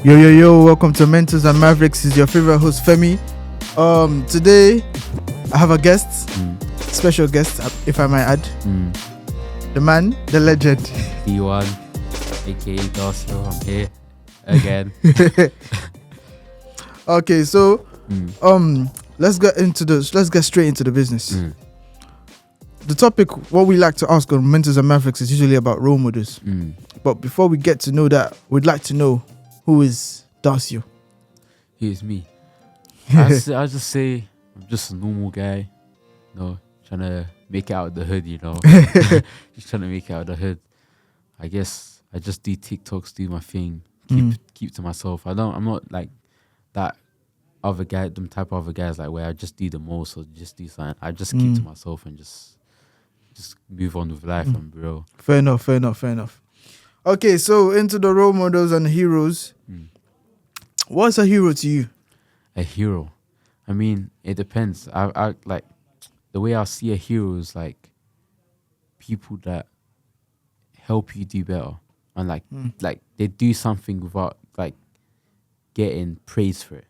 Yo, welcome to Mentors and Mavericks. This is your favorite host, Femi. Today I have a guest, special guest, if I might add. The man, the legend. D1, aka Darcio, I'm here again. Okay, so let's get straight into the business. The topic, what we like to ask on Mentors and Mavericks, is usually about role models. But before we get to know that, we'd like to know, who is Darcio? Here's me. I just say I'm just a normal guy, trying to make it out of the hood, just trying to make it out of the hood. I guess I just do TikToks, do my thing, keep to myself. I'm not like that other guy, them type of other guys like where I just do the most or just do something. I just keep to myself and just move on with life and bro. Fair enough. Okay, so into the role models and heroes. What's a hero to you? A hero. I mean, it depends. I like the way I see a hero is like people that help you do better and like they do something without like getting praise for it.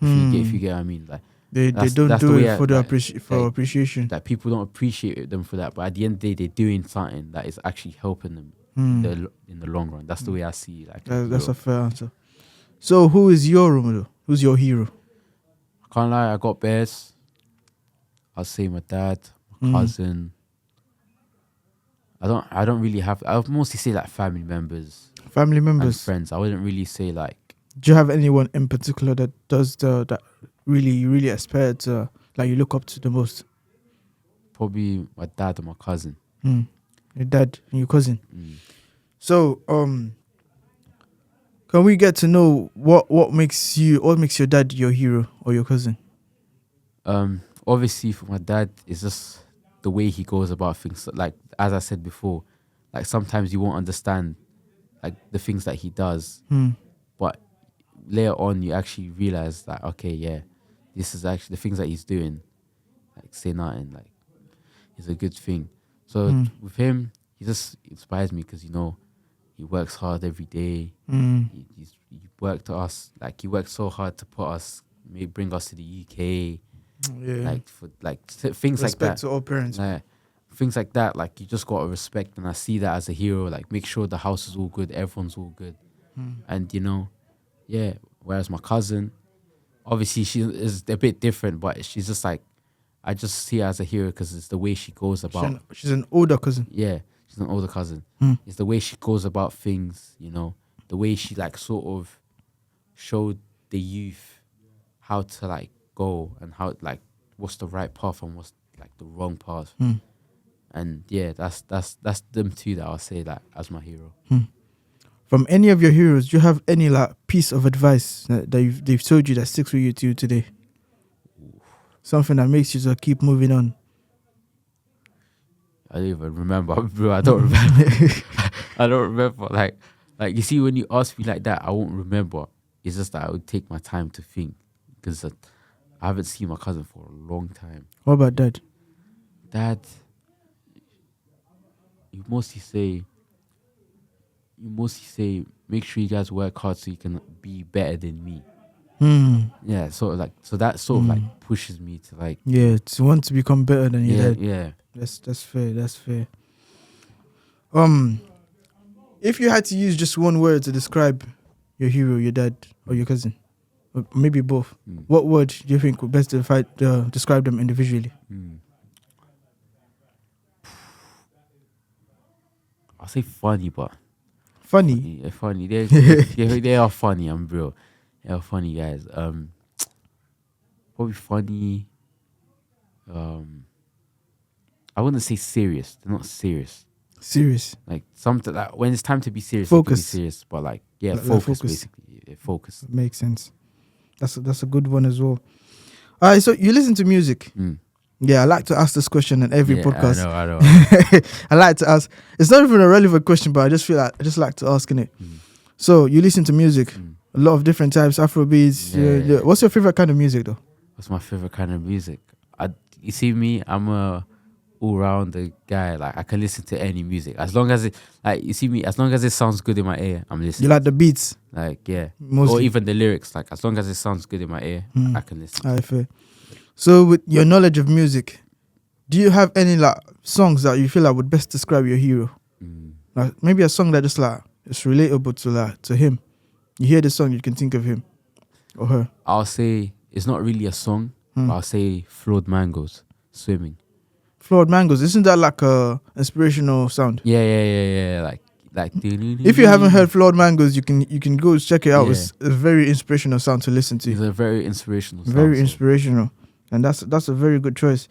If you get what I mean, like they don't do it for appreciation. That people don't appreciate them for that, but at the end of the day, they're doing something that is actually helping them in the long run. That's the way I see it. That's a fair answer. So, who is your role model? Who's your hero? I can't lie, I got bears. I'll say my dad, my cousin. I don't really have. I would mostly say like family members. And friends. I wouldn't really say like. Do you have anyone in particular that does that really really aspire to, like, you look up to the most? Probably my dad and my cousin. Your dad and your cousin. So can we get to know what makes your dad your hero or your cousin? Obviously for my dad, it's just the way he goes about things. Like as I said before, like sometimes you won't understand like the things that he does, but later on you actually realize that okay, yeah, this is actually the things that he's doing. Like say nothing, like it's a good thing. So with him, he just inspires me because he works hard every day. He worked so hard to bring us to the UK. Like for like things like that. Respect to all parents. Things like that. Like you just gotta respect, and I see that as a hero. Like make sure the house is all good, everyone's all good, and yeah. Whereas my cousin, obviously she is a bit different, but she's just like I just see her as a hero because it's the way she goes about. She's an older cousin. Yeah. She's an older cousin. It's the way she goes about things, the way she like sort of showed the youth how to like go and how like what's the right path and what's like the wrong path. And yeah, that's them two that I'll say that as my hero. From any of your heroes, do you have any like piece of advice that they've told you that sticks with you to today? Something that makes you to keep moving on. I don't even remember, bro. I don't remember. I don't remember. Like you see, when you ask me like that, I won't remember. It's just that I would take my time to think because I haven't seen my cousin for a long time. What about dad? Dad, you mostly say, make sure you guys work hard so you can be better than me. Yeah, so that sort of like pushes me to like to want to become better than your dad. Yeah. That's fair. If you had to use just one word to describe your hero, your dad, or your cousin, or maybe both, what word do you think would best describe them individually? I'll say funny, but funny. Funny. They are funny. I'm real. They are funny guys. Probably funny. I wouldn't say serious. They're not serious. Serious. Like something like when it's time to be serious, focus. Be serious. But like focus basically. Yeah, focus. Makes sense. That's a good one as well. All right, so you listen to music. Yeah, I like to ask this question in every podcast. I know. I like to ask. It's not even a relevant question, but I just feel like I just like to ask it. So you listen to music, a lot of different types, Afrobeats. Yeah. What's your favorite kind of music though? What's my favorite kind of music? You see me, I'm a all round the guy. Like I can listen to any music as long as it, like you see me, as long as it sounds good in my ear, I'm listening. You like the beats? Like yeah, Mostly. or even the lyrics. Like as long as it sounds good in my ear, I can listen. I feel. So with your knowledge of music, do you have any like songs that you feel like would best describe your hero? Like maybe a song that just like it's relatable to him. You hear the song, you can think of him or her. I'll say it's not really a song, but I'll say Flawed Mangoes, Swimming. Flawed Mangoes, isn't that like a inspirational sound? Yeah. Like. If you haven't heard Flawed Mangoes, you can go check it out. Yeah. It's a very inspirational sound to listen to. It's a very inspirational. Very sound, inspirational, and that's a very good choice.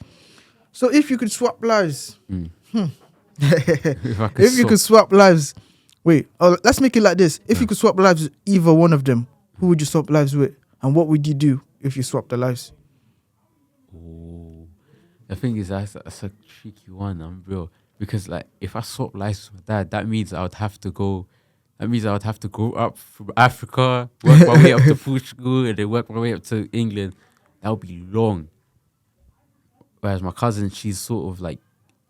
So if you could swap lives, if you could swap lives, let's make it like this. If you could swap lives with either one of them, who would you swap lives with, and what would you do if you swapped the lives? Oh, the thing is, that's a tricky one, bro. Because like, if I swap lives with my dad, that means I would have to go. That means I would have to grow up from Africa, work my way up to Portugal, and then work my way up to England. That would be long. Whereas my cousin, she's sort of like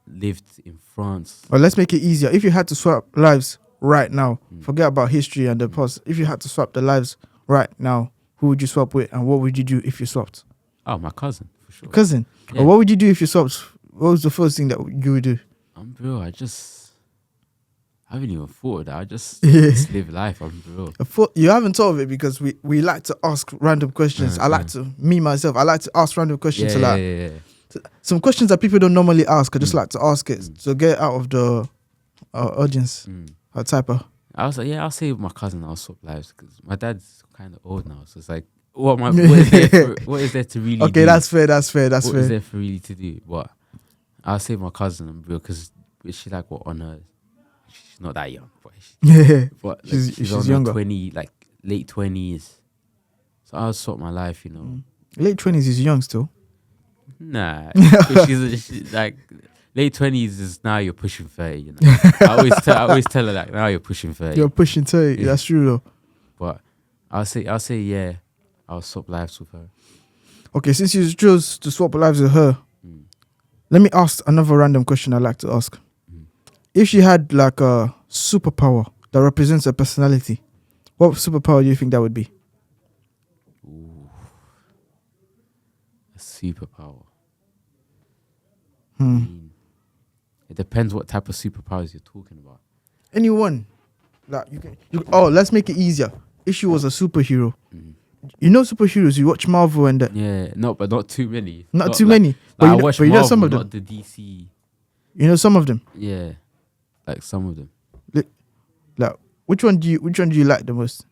lived in France. Well, let's make it easier. If you had to swap lives right now, forget about history and the past. If you had to swap the lives right now, who would you swap with, and what would you do if you swapped? Oh, my cousin, for sure. Cousin. Yeah. Or what would you do if you swapped? What was the first thing that you would do? Bro, I haven't even thought of that. I just live life, bro. You haven't thought of it because we like to ask random questions. I like to ask random questions. Some questions that people don't normally ask. I just like to ask it to get out of the audience. Our typer. I'll say with my cousin, I'll swap lives because my dad's kind of old now. So it's like, what is there to really do? Okay, that's fair. What is there for really to do? But I'll say my cousin, bro, because she's like on her. She's not that young, but she's on younger. 20, like late 20s. So I'll sort my life, Late 20s is young still. Nah, she's like late 20s is now you're pushing 30. I always tell her like now you're pushing 30. You're pushing 30. That's true though. But I'll say yeah, I'll swap lives with her. Okay, since you chose to swap lives with her, let me ask another random question I'd like to ask. If she had like a superpower that represents her personality, what superpower do you think that would be? Ooh, a superpower. It depends what type of superpowers you're talking about. Anyone. Like let's make it easier. If she was a superhero, you know superheroes, you watch Marvel and that. Yeah, no, but not too many. Not too many. But I watch Marvel, know some of them. not the DC. You know some of them. Yeah, like some of them. Like which one do you like the most?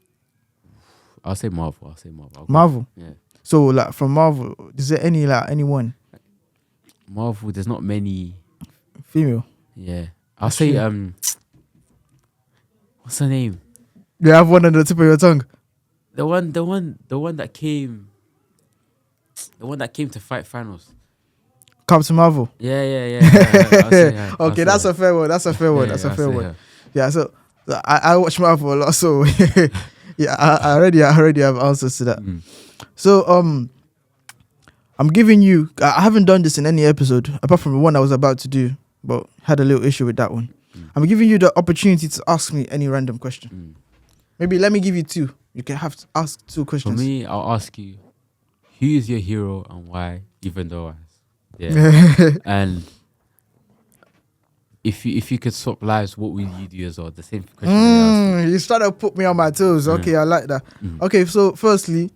I'll say Marvel. Marvel. Yeah. So like from Marvel, is there anyone? Marvel, there's not many. Female. Yeah. I'll say what's her name? You have one on the tip of your tongue. The one that came to fight Thanos. Captain Marvel. Yeah. I'll say her. Okay, that's a fair one. That's a fair one. Yeah, so I watch Marvel a lot, so yeah, I already have answers to that. So I'm giving you. I haven't done this in any episode apart from the one I was about to do, but had a little issue with that one. I'm giving you the opportunity to ask me any random question. Maybe let me give you two. You can have to ask two questions. For me, I'll ask you, who is your hero and why? Even though and if you could swap lives, what would you do as well? The same question. You started to put me on my toes. Okay, I like that. Okay, so firstly,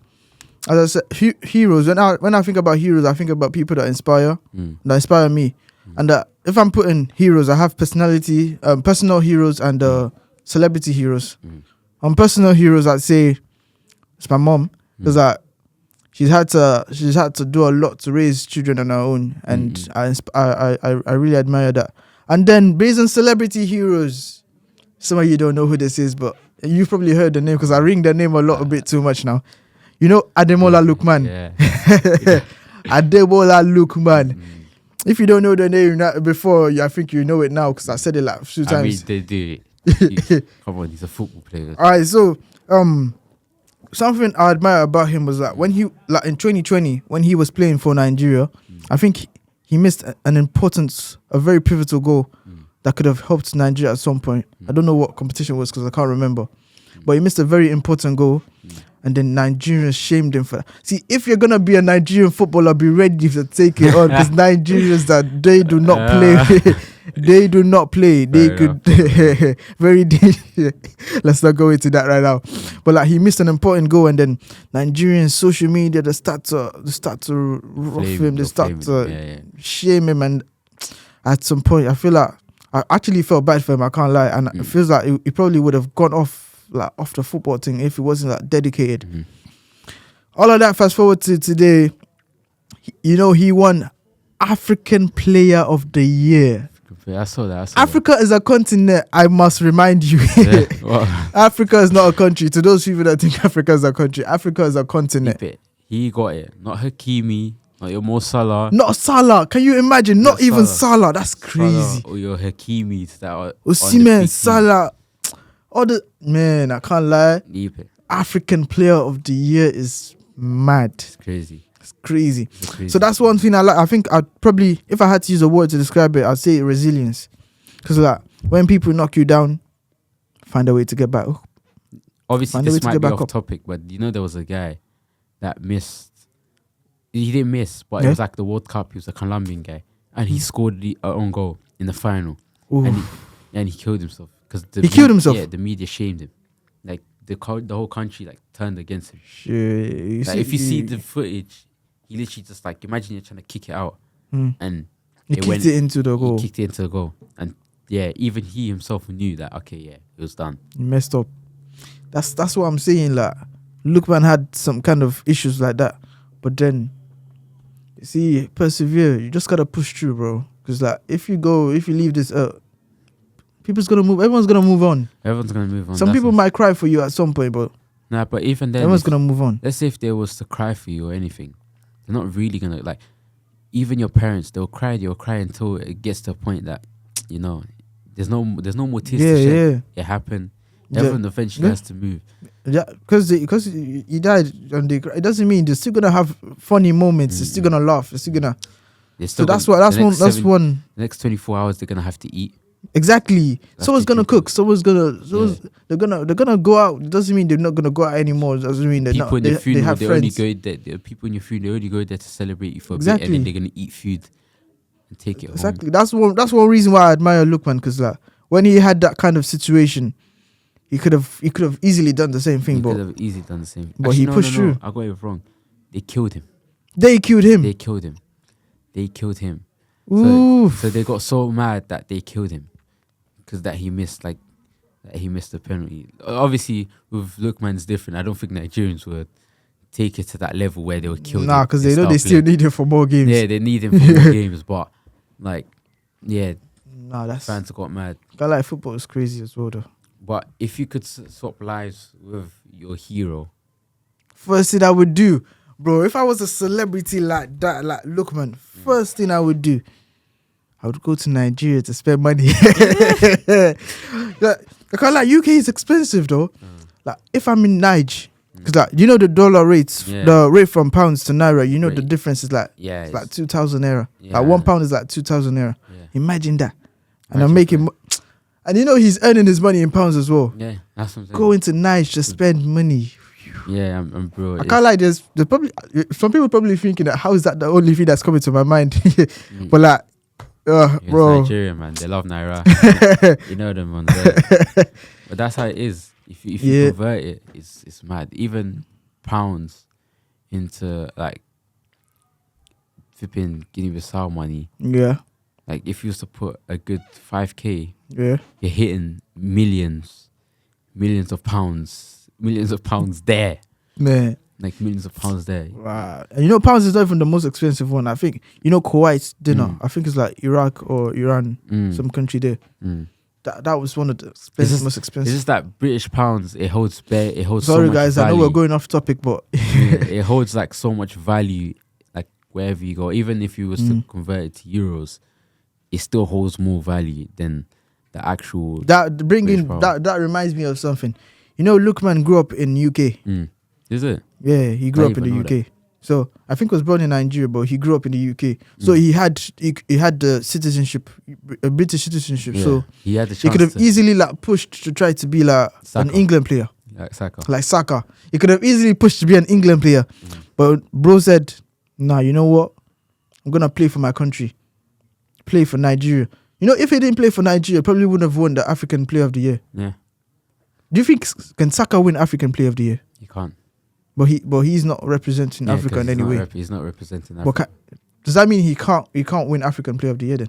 as I said, heroes. When I think about heroes, I think about people that inspire me. And if I'm putting heroes, I have personal heroes and celebrity heroes. On personal heroes, I'd say it's my mom because she's had to do a lot to raise children on her own, and I really admire that. And then based on celebrity heroes, some of you don't know who this is, but you've probably heard the name because I ring the name a bit too much now. You know Ademola Lookman. Yeah. Ademola Lookman. If you don't know the name before, I think you know it now because I said it like a few times. I mean, they do. Come on, he's a football player. All right, so something I admire about him was that when he in 2020 when he was playing for Nigeria, I think he missed a very pivotal goal that could have helped Nigeria at some point. I don't know what competition was because I can't remember. But he missed a very important goal. And then Nigerians shamed him for that. See, if you're gonna be a Nigerian footballer, be ready to take it on because Nigerians they do not play. They do not play. They could very. Let's not go into that right now. But like he missed an important goal, and then Nigerian social media they start to rough him. They start to shame him, and at some point, I feel like I actually felt bad for him. I can't lie, and it feels like he probably would have gone off the football thing if he wasn't like dedicated. All of that. Fast forward to today, he won African Player of the Year. I saw that. Africa is a continent. I must remind you. Africa is not a country. To those people that think Africa is a country, Africa is a continent. He got it. Not Hakimi. Not your Mo Salah. Not Salah. Can you imagine? Not even Salah. That's crazy. Salah or your Hakimis that are Osimhen, Salah. Man, I can't lie. African Player of the Year is mad. It's crazy. It's crazy. So that's one thing I like. I think I'd probably, if I had to use a word to describe it, I'd say resilience. Because like when people knock you down, find a way to get back up. Obviously, this might be off topic, but there was a guy that missed. He didn't miss, but it was like the World Cup. He was a Colombian guy, and he scored the own goal in the final, and he killed himself. He killed himself? Yeah, the media shamed him. Like, the whole country, like, turned against him. Shit. If you see the footage, he literally just, like, imagine you're trying to kick it out. And he kicked it into the goal. He kicked it into the goal. And, yeah, even he himself knew that, okay, yeah, it was done. He messed up. That's what I'm saying, like, Lookman had some kind of issues like that. But then, you see, persevere. You just got to push through, bro. Because, like, if you leave this people's gonna move. Everyone's gonna move on. Everyone's gonna move on. Some people might cry for you at some point, but but even then, everyone's gonna move on. Let's say if they was to cry for you or anything, they're not really gonna like. Even your parents, they'll cry until it gets to a point that there's no more tears to shed. It happened. Everyone eventually has to move. Yeah, because he died, and it doesn't mean they're still gonna have funny moments. They're still gonna laugh. They're still gonna. So that's one. The next 24 hours, they're gonna have to eat. Exactly. Someone's gonna cook. They're gonna go out. It doesn't mean they're not gonna go out anymore. It doesn't mean people in your funeral. Have they friends. only go there. The people in your funeral, they only go there to celebrate you for a bit, and then they're gonna eat food and take it home. That's one reason why I admire Lookman, because like when he had that kind of situation, he could have easily done the same thing. But he pushed through. I got it wrong. They killed him. They killed him. So they got so mad that they killed him because he missed the penalty. Obviously, with Lookman it's different. I don't think Nigerians would take it to that level where they would kill him. Nah, because they know they still need him for more games. Yeah, they need him for more games, but fans got mad. I like football is crazy as well, though. But if you could swap lives with your hero, first thing I would do, bro, if I was a celebrity like that, like Lookman, first thing I would do, I would go to Nigeria to spend money. Like UK is expensive though. Like if I'm in Niger, because like the dollar rates, the rate from pounds to naira, the difference is like it's like 2,000 naira. Yeah. Like £1 is like 2,000 naira. Yeah. Imagine that, and I'm making. And he's earning his money in pounds as well. Yeah, that's what I'm saying. Going to Niger to spend money. Yeah, I'm bro. I can't lie. There's probably some people probably thinking that how is that the only thing that's coming to my mind? But like, bro, Nigeria, man, they love naira. You know them ones there. But that's how it is. If you convert it, it's mad. Even pounds into like flipping Guinea-Bissau money. Yeah. Like if you used to put a good 5k, you're hitting millions of pounds there. Man. Like millions of pounds there. Wow. And pounds is not even the most expensive one. I think, Kuwait's dinner. I think it's like Iraq or Iran, some country there. That was one of the most expensive. It's just that British pounds, it holds Sorry so much guys, value. I know we're going off topic, but it holds like so much value, like wherever you go. Even if you was to convert it to euros, it still holds more value than the actual. That reminds me of something. Lookman grew up in UK. Is it? Yeah, he grew up in the UK. So I think he was born in Nigeria, but he grew up in the UK. So he had the citizenship, a British citizenship. Yeah. So he had the he chance could have to, easily like pushed to try to be like an Saka. England player, like Saka. like Saka. He could have easily pushed to be an England player, but bro said, "Nah, you know what? I'm gonna play for my country, play for Nigeria." You know, if he didn't play for Nigeria, probably wouldn't have won the African Player of the Year. Yeah, Do you think can Saka win African Player of the Year? he can't. But he's not representing Yeah, Africa 'cause in he's any not way. he's not representing But Africa. does that mean he can't win African Player of the Year then?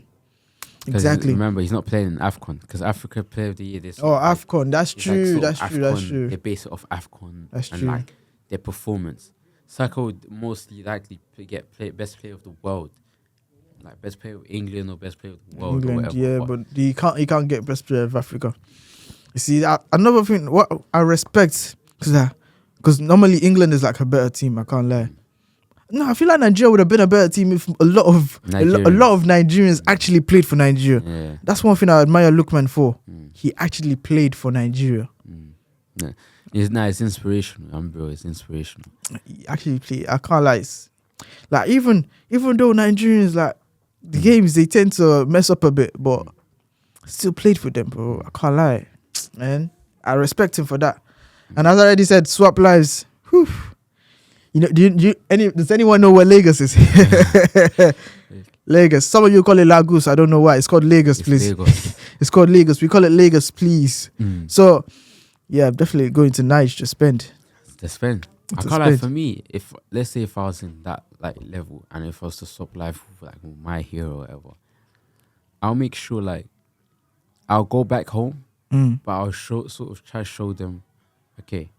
'Cause Exactly. Remember, he's not playing in AFCON because Africa Player of the Year. Oh, AFCON. That's it's like true. sort of That's true. That's AFCON, true. They base it off AFCON That's and true. like their performance. Saka would mostly likely best player of the world, like best player of England or best player of the world or England, whatever. yeah, but he can't get best player of Africa. You see, another thing what I respect because normally England is like a better team. I can't lie. No, I feel like Nigeria would have been a better team if a lot of Nigerians actually played for Nigeria. Yeah. That's one thing I admire Lookman for. Mm. He actually played for Nigeria. Yeah. It's inspirational, bro. It's inspirational. He actually played. I can't lie. Like even though Nigerians like the games they tend to mess up a bit, but still played for them, bro. I can't lie, man. I respect him for that. And as I already said, swap lives. Whew. You know, does anyone know where Lagos is? Lagos. Some of you call it Lagos. I don't know why. It's called Lagos, It's please. Lagos. It's called Lagos. We call it Lagos, please. So, yeah, I'm definitely going to Niger to spend. To spend. I To can't lie. spend. For me, if let's say if I was in that like level and if I was to swap life with like my hero or whatever, I'll make sure like I'll go back home, but I'll sort of try to show them, okay,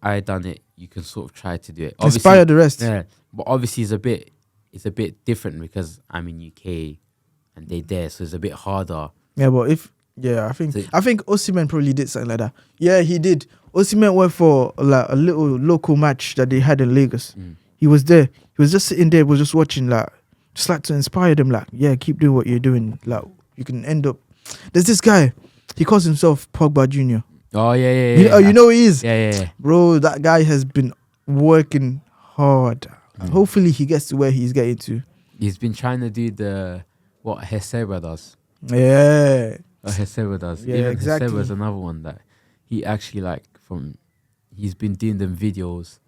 I done it. You can sort of try to do it. Inspire the rest. Yeah, but obviously it's a bit different because I'm in UK and they there, so it's a bit harder. Yeah, but I think Osimhen probably did something like that. Yeah, he did. Osimhen went for like a little local match that they had in Lagos. He was there. He was just sitting there, was just watching, like, just like to inspire them, like, yeah, keep doing what you're doing. Like, you can end up. There's this guy. He calls himself Pogba Jr. Oh yeah. You know who he is? Yeah. Bro, that guy has been working hard. Hopefully he gets to where he's getting to. He's been trying to do what Heseba does. Yeah. Heseba does. Yeah, Even exactly. Heseba's another one that he actually he's been doing them videos,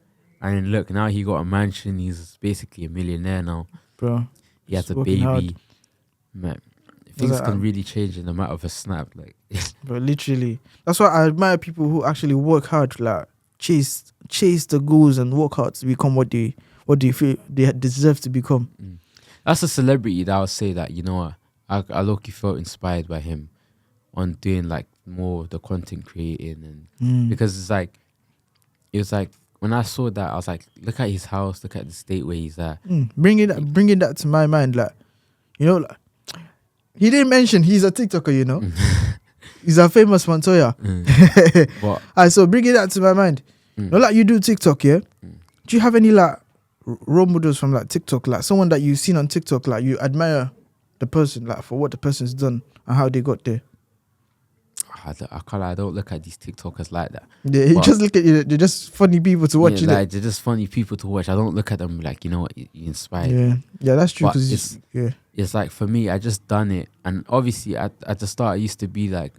and then look, now he got a mansion. He's basically a millionaire now. Bro. He has He's a working baby. hard. Man, things that, can really change in a matter of a snap. Like, But literally, that's why I admire people who actually work hard, like chase the goals and work hard to become what they feel they deserve to become. that's a celebrity that I would say that, you know what, I low-key felt inspired by him on doing like more the content creating and because it was like when I saw that I was like, look at his house, look at the state where he's at. Bringing that to my mind, like, you know, like, he didn't mention he's a TikToker, you know. He's a famous Montoya. But Alright, so bringing that to my mind, you know, like you do TikTok, yeah. Do you have any like role models from like TikTok, like someone that you've seen on TikTok, like you admire the person, like for what the person's done and how they got there? I don't look at these TikTokers like that. Yeah, you But- just look at you. They're just funny people to watch. Yeah, innit? like, they're just funny people to watch. I don't look at them like, you know what, you inspired. Yeah, that's true. But Because It's like for me, I just done it, and obviously at the start I used to be like,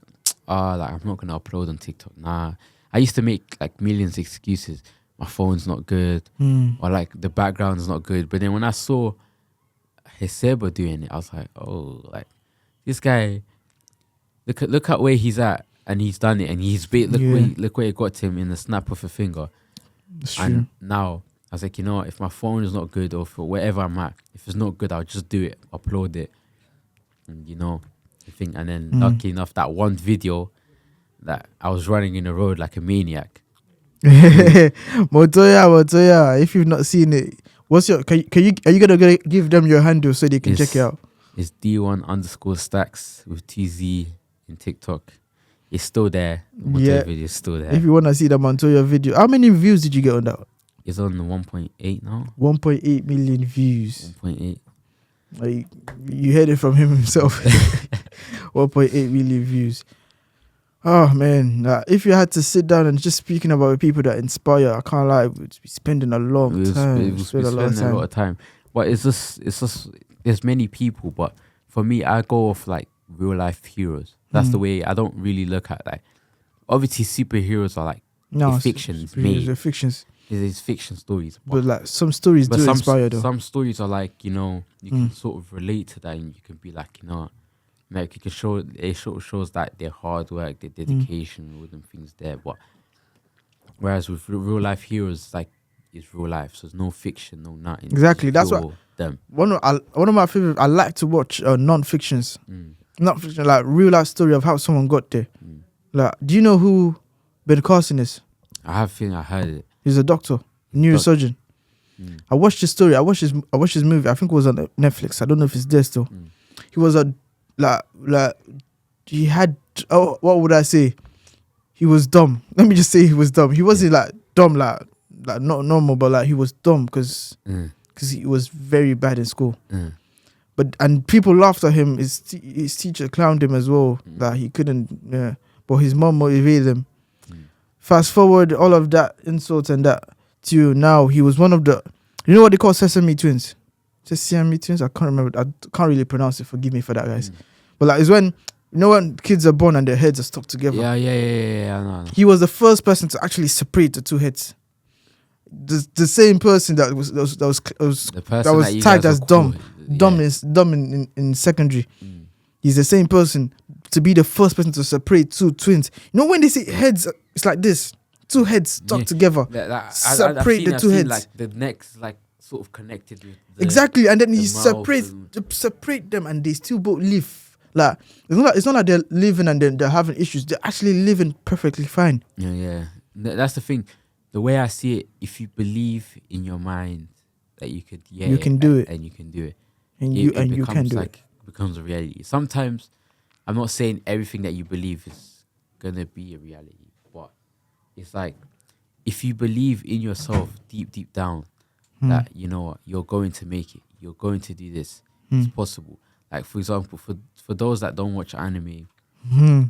like I'm not gonna upload on TikTok. Nah, I used to make like millions of excuses. My phone's not good, or like the background's not good. But then when I saw Heseba doing it, I was like, oh, like this guy. Look at where he's at, and he's done it, and look where it got to him in the snap of a finger. it's true. And now I was like, you know what, if my phone is not good or for wherever I'm at, if it's not good, I'll just do it, upload it, and you know, I think. And then lucky enough, that one video that I was running in the road like a maniac. Montoya, if you've not seen it, what's your are you gonna give them your handle so they can check it out? It's D1_stacks with TZ in TikTok. It's still there. The Montoya video is still there. If you wanna see the Montoya video, how many views did you get on that? It's on 1.8 now. 1.8 million views. 1.8. Like, you heard it from him himself. 1.8 million views. Oh man, if you had to sit down and just speaking about people that inspire, I can't lie, we'd be spending a long time. We'll spend a lot of time. But it's just there's many people, but for me, I go off like real life heroes. That's the way. I don't really look at like obviously superheroes are like fictions made. They're fictions. It's fiction stories, But like some stories do inspire though. Some stories are like, you know, you can sort of relate to that, and you can be like, you know, like you can show it shows that their hard work, their dedication, all them things there. But whereas with real life heroes, like it's real life, so there's no fiction, no nothing. Exactly, that's what them. One of my favorite. I like to watch non-fictions, not fiction, like real life story of how someone got there. Like, do you know who Ben Carson is? I have a feeling I heard it. He's a doctor, neurosurgeon. I watched his story. I watched his movie. I think it was on Netflix. I don't know if it's there still. He was he had, what would I say? He was dumb. Let me just say he was dumb. He wasn't like dumb, like not normal, but like he was dumb because he was very bad in school. And people laughed at him. His teacher clowned him as well. That he couldn't. Yeah, but his mom motivated him. Fast forward all of that insult and that to now, he was one of the, you know what they call Sesame Twins? Sesame Twins? I can't remember. I can't really pronounce it. Forgive me for that, guys. But like, it's when, you know, when kids are born and their heads are stuck together. Yeah. I know. He was the first person to actually separate the two heads. The same person that was tagged as dumb in secondary. He's the same person to be the first person to separate two twins. You know when they say heads, it's like this: two heads stuck together. Separate the two heads. Like the necks, like sort of connected with exactly, and then he separate them, and they still both live. Like it's not like they're living and then they're having issues. They're actually living perfectly fine. Yeah. That's the thing. The way I see it, if you believe in your mind that you could, you can do it, and you can do it, you can do it. Becomes a reality. Sometimes, I'm not saying everything that you believe is gonna be a reality, but it's like if you believe in yourself deep down that you know what, you're going to make it, you're going to do this, it's possible. Like for example, for those that don't watch anime,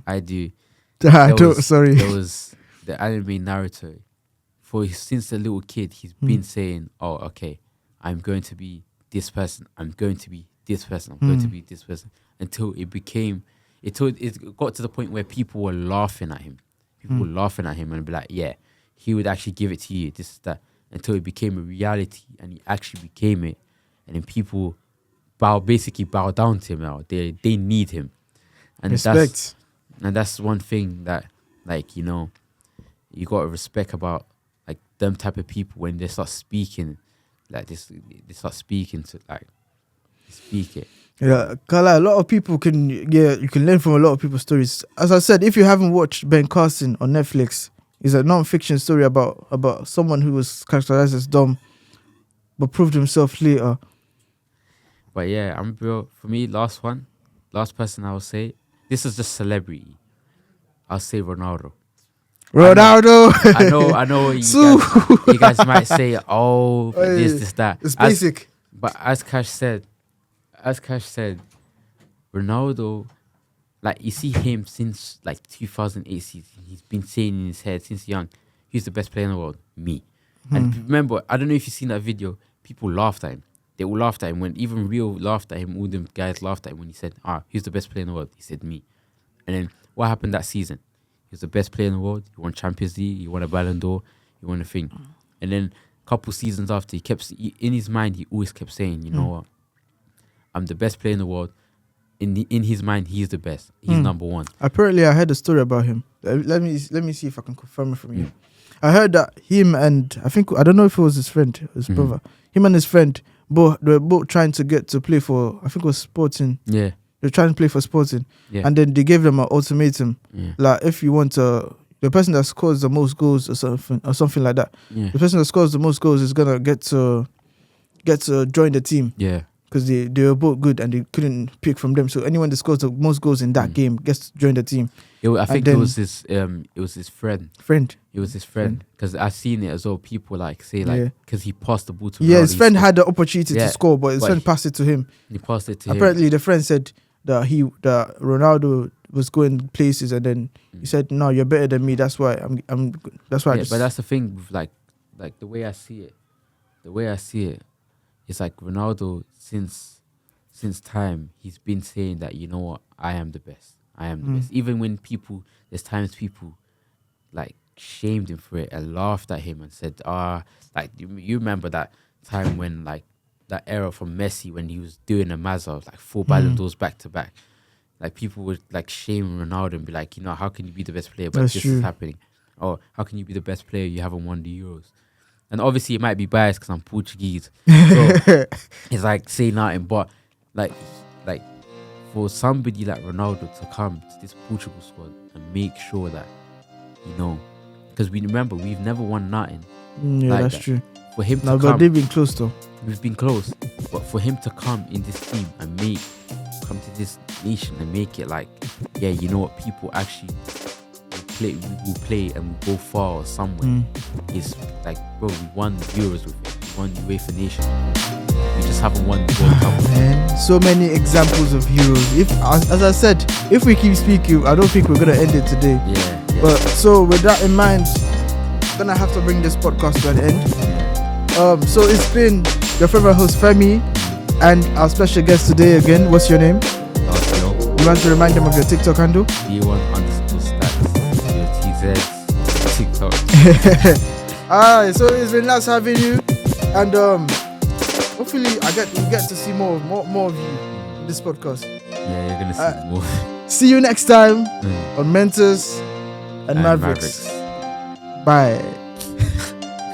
I do. There was the anime Naruto. Since a little kid, he's been saying, "Oh, okay, I'm going to be this person. I'm going to be this person. I'm going to be this person." Until it got to the point where people were laughing at him. People were laughing at him and be like, "Yeah, he would actually give it to you. This is that." Until it became a reality, and he actually became it, and then people basically bow down to him now. They need him, and respect. That's one thing that, like, you know, you got to respect about like them type of people when they start speaking like this. They start speaking to like speak it. Yeah, a lot of people you can learn from a lot of people's stories. As I said, if you haven't watched Ben Carson on Netflix, it's a non-fiction story about someone who was characterized as dumb, but proved himself later. But yeah, for me, last person I would say, this is just celebrity. I'll say Ronaldo. I know you guys might say, "Oh, this, that." It's basic. But as Cash said, Ronaldo, like you see him since like 2008 season, he's been saying in his head since young, he's the best player in the world, me. And remember, I don't know if you've seen that video, people laughed at him. They all laughed at him when even Rio laughed at him, all them guys laughed at him when he said, he's the best player in the world. He said me. And then what happened that season? He was the best player in the world. He won Champions League, he won a Ballon d'Or, he won a thing. And then a couple seasons after, in his mind, he always kept saying, you know what? I'm the best player in the world. In his mind, he's the best. He's number one. Apparently, I heard a story about him. Let me see if I can confirm it from you. I heard that him and I don't know if it was his friend, his brother. Him and his friend, they were both trying to get to play for, I think it was Sporting. Yeah. They were trying to play for Sporting. Yeah. And then they gave them an ultimatum. Yeah. Like, if you want to, the person that scores the most goals or something like that. Yeah. The person that scores the most goals is gonna get to join the team. Yeah. Because they were both good and they couldn't pick from them. So anyone that scores the most goals in that game gets to join the team. I think it was his friend. It was his friend. Because I've seen it as well. People like say because he passed the ball to his friend had the opportunity to score, but his friend passed it to him. He passed it to him. Apparently, the friend said, that Ronaldo was going places, and then he said, "No, you're better than me. That's why That's why." Yeah, but that's the thing with like the way I see it. The way I see it, it's like Ronaldo since time he's been saying that, you know what, I am the best. I am the best. Even when there's times people like shamed him for it and laughed at him and said, like you remember that time when like that era from Messi when he was doing a Mazza, like 4 Ballon d'Ors back to back. Like people would like shame Ronaldo and be like, you know, how can you be the best player but That's this true. is happening? Or how can you be the best player, you haven't won the Euros? And obviously it might be biased because I'm Portuguese, so it's like saying nothing. But like for somebody like Ronaldo to come to this Portugal squad and make sure that, you know, because we remember we've never won nothing. Yeah, like that's that. true. For him to No, come, but they've been close though. we've been close, but for him to come in this team and come to this nation and make it like, yeah, you know what, people actually will play and will go far somewhere. Is like, bro, we won Euros with it, we won UEFA Nations. We just haven't won the World Cup. Man, so many examples of heroes. If, as I said, if we keep speaking, I don't think we're gonna end it today. Yeah. But so with that in mind, gonna have to bring this podcast to an end. So it's been your favorite host Femi and our special guest today again. What's your name? You want to remind them of your TikTok handle? D1_stats. Your TZ TikTok. Alright, so it's been nice having you, and hopefully we get to see more of you in this podcast. Yeah, you're gonna see more. See you next time on Mentors and Mavericks. Bye.